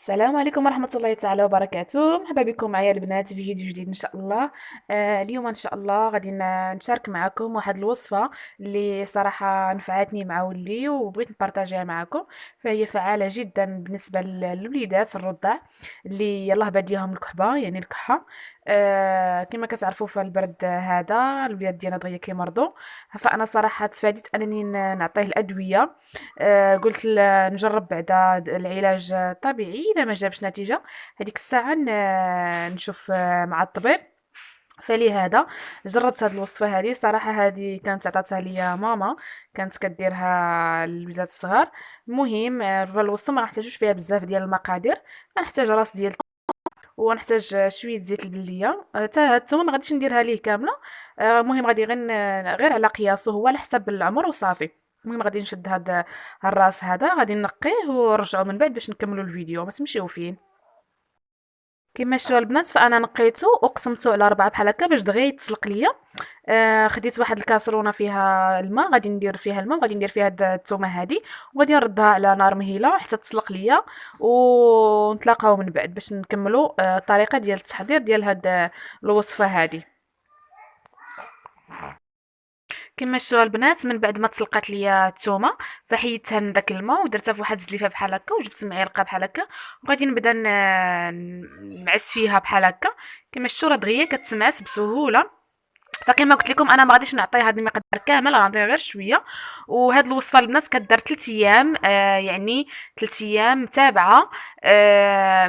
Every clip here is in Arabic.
السلام عليكم ورحمة الله تعالى وبركاته. مرحبا بكم معايا البنات في فيديو جديد ان شاء الله. اليوم ان شاء الله غادي نشارك معكم واحد الوصفة اللي صراحة نفعتني مع ولي وبغيت نبارطاجيها معكم. فهي فعالة جدا بالنسبة للوليدات الرضع اللي يلاه باديهم الكحبة يعني الكحة. كما كتعرفوا فالبرد هذا الوليدات ديالنا دغيا كيمرضوا. فانا صراحة تفاديت انني نعطيه الادوية. قلت نجرب بعدا العلاج الطبيعي. اذا ما جابش نتيجه هذيك الساعه نشوف مع الطبيب. فلهذا جربت هذه الوصفه هذه. صراحه هذه كانت عطاتها ليا ماما، كانت كديرها للولاد الصغار. المهم الوصفه ما نحتاجوش فيها بزاف ديال المقادير. غنحتاج راس ديال ونحتاج شويه زيت البليه. حتى الثومه ما غاديش نديرها ليه كامله. المهم غادي غير على قياسه هو على حسب العمر وصافي. المهم غادي نشد هاد الراس هذا، غادي نقيه ونرجعو من بعد باش نكملوا الفيديو، ما تمشيو فين. كما شفتوا البنات فانا نقيته وقسمته على 4 بحال هكا باش دغيا يتسلق ليا. خديت واحد الكاسرونه فيها الماء، غادي ندير فيها الماء وغادي ندير فيها هاد الثومه هادي، وغادي نردها على نار مهيله حتى تسلق ليا. ونتلاقاو من بعد باش نكملوا الطريقه ديال التحضير ديال هاد الوصفه هادي. كما شفتوا البنات من بعد ما تسلقات ليا الثومه فحيدتها من داك الماء ودرتها في واحد الزليفه بحال هكا وجبت معلقه بحال هكا وغادي نبدا نعس فيها بحال هكا. كما شفتوا راه دغيا كتمعس بسهوله. فكما قلت لكم انا ما غاديش نعطي هذا المقدار كامل، غنعطيه غير شويه. وهاد الوصفه البنات كدار 3 ايام، يعني 3 ايام متابعه.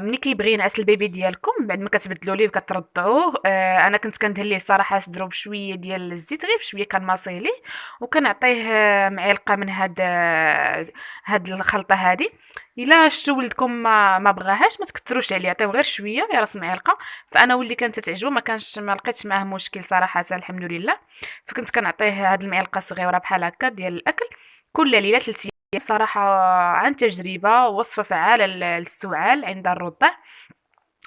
ملي كيبغي ينعس البيبي ديالكم بعد ما كتبدلوا ليه وكترضعوه. انا كنت كندهن ليه صراحه صدرو بشويه ديال الزيت، غير بشويه كنماصيه ليه وكنعطيه معلقه من هاد الخلطه هادي. الا شفتوا ولدكم ما بغاهاش ما تكثروش عليه، عطيوه غير شويه، غير راس معلقه. فانا ولدي كانت تعجبو، ما لقيتش معاه مشكل صراحه الحمد لله. فكنت كنعطيه هاد المعلقه الصغيره بحال هكا ديال الاكل كل ليله 3 ايام. صراحه عن تجربه وصفه فعاله للسعال عند الرضع.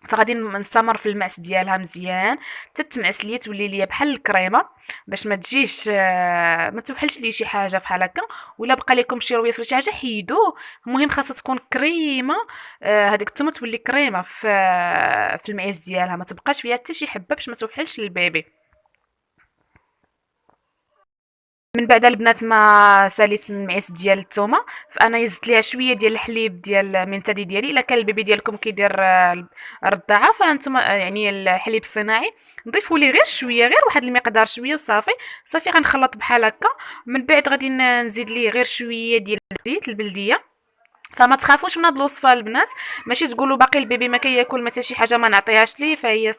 فغادي نستمر في المعس ديالها مزيان تتمعس ليا تولي ليا بحال الكريمه باش ما تجيش ما توحلش لي شي حاجه بحال هكا. ولا بقى لكم شي رويس ولا شي حاجه حيدوه. المهم خاصها تكون كريمه. هذيك التومه تولي كريمه في المعيز ديالها، ما تبقاش فيها حتى شي حبه باش ما توحلش للبيبي. من بعد البنات ما ساليت المعيس ديال الثومه فانا يزدت ليها شويه ديال الحليب ديال المنتدي ديالي. الا كان البيبي ديالكم كيدير الرضاعه فانتم يعني الحليب الصناعي نضيفوا ليه غير شويه، غير واحد المقدار شويه وصافي. صافي غنخلط بحال هكا. من بعد غادي نزيد ليه غير شويه ديال الزيت البلديه. فما تخافوش من هاد الوصفه البنات، ماشي تقولوا باقي البيبي ما كياكل ما حتى شي حاجه ما نعطيهاش ليه. فهي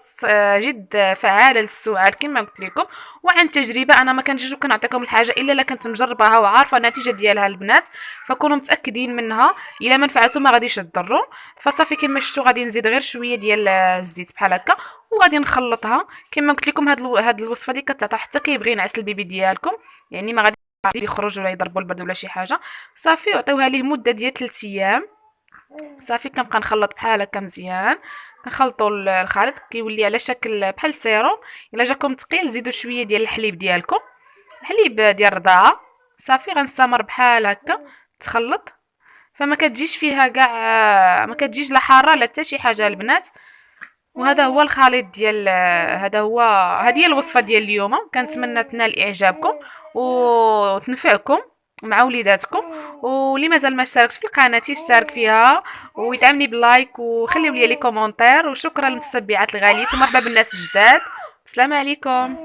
جد فعاله للسعال كما قلت لكم. وعن تجربه انا ما كنجيش كنعطيكم الحاجه الا كنت مجرباها وعارفه النتيجه ديالها البنات. فكونوا متاكدين منها، الا ما نفعتو ما غاديش تضروا. فصافي كما شفتوا غادي نزيد غير شويه ديال الزيت بحال هكا وغادي نخلطها. كما قلت لكم هاد الوصفه دي كتعطى حتى كيبغي ينعس البيبي ديالكم، يعني ما غادي يخرج ولا يضربوا البرد ولا شي حاجه. صافي وعطيوها ليه مده ديال 3 ايام. صافي كنبقى نخلط بحال هكا مزيان. كنخلطوا الخليط كيولي على شكل بحال السيروم. الا جاكم ثقيل زيدوا شويه ديال الحليب ديالكم، الحليب ديال الرضاعه. صافي غنستمر بحال هكا تخلط. فما كتجيش فيها كاع، ما كتجيش لا حاره لا حتى شي حاجه البنات. وهذا هو الخليط ديال هذه هي الوصفه ديال اليوم. كنتمنى تنال اعجابكم وتنفعكم مع وليداتكم. واللي مازال ما اشتركش في القناه يشترك فيها ويدعمني باللايك وخليو لي كومونتير. وشكرا للمتتبعات الغاليين ومرحبا بالناس الجداد. السلام عليكم.